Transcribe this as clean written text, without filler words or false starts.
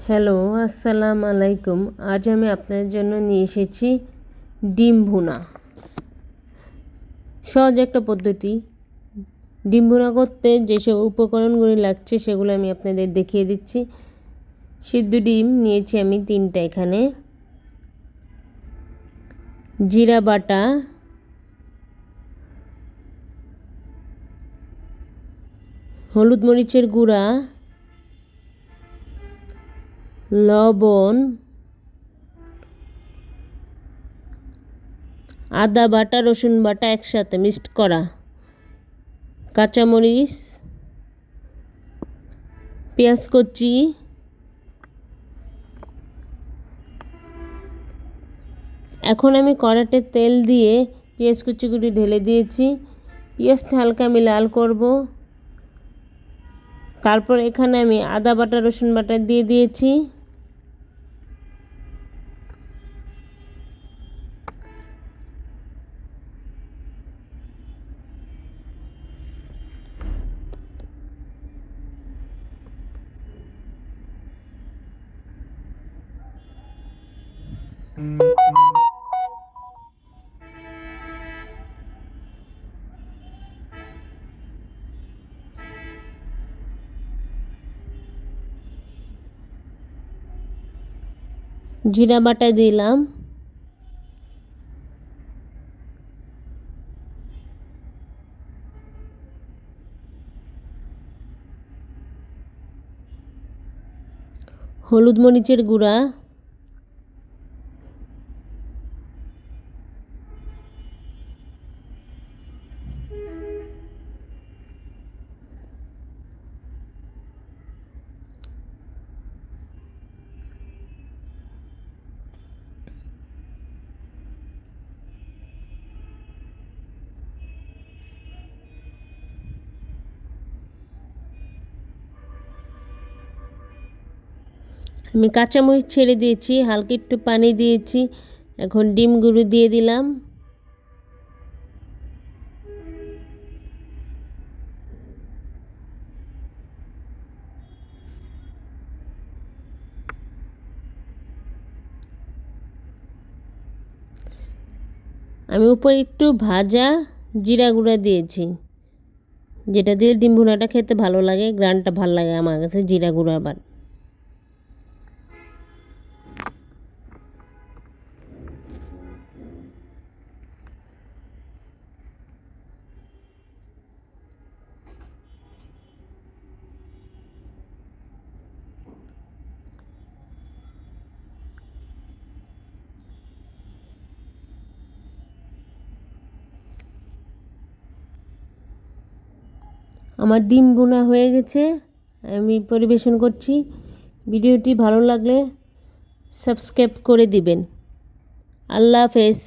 Hello, আসসালামু আলাইকুম। আজ আমি আপনাদের জন্য নিয়ে এসেছি ডিম ভুনা। সহজ একটা পদ্ধতি। ডিম ভুনা করতে যেসব উপকরণগুলি লাগছে সেগুলো আমি আপনাদের দেখিয়ে দিচ্ছি। সিদ্ধ ডিম নিয়েছি আমি 3টা এখানে, জিরা বাটা, হলুদ মরিচের গুঁড়া, লবণ, আদা বাটা, রসুন বাটা একসাথে মিক্সড করা, কাঁচামরিচ, পেঁয়াজ কুচি, এখন আমি কড়াতে তেল দিয়ে পেঁয়াজ কুচিগুলি ঢেলে দিয়েছি। পেঁয়াজটা হালকা আমি লাল করব। তারপর এখানে আমি আদা বাটা, রসুন বাটা দিয়ে দিয়েছি। জিরা বাটা দিলাম, হলুদ মরিচের গুঁড়া, আমি কাঁচামরিচ ছেড়ে দিয়েছি, হালকা একটু পানি দিয়েছি। এখন ডিমগুলো দিয়ে দিলাম। আমি উপরে একটু ভাজা জিরা গুঁড়া দিয়েছি, যেটা দিয়ে ডিম ভুনাটা খেতে ভালো লাগে, গ্রানটা ভালো লাগে আমার কাছে জিরা গুঁড়া। আবার আমার ডিম ভুনা হয়ে গেছে, আমি পরিবেশন করছি। ভিডিওটি ভালো লাগলে সাবস্ক্রাইব করে দিবেন। আল্লাহ হাফেজ।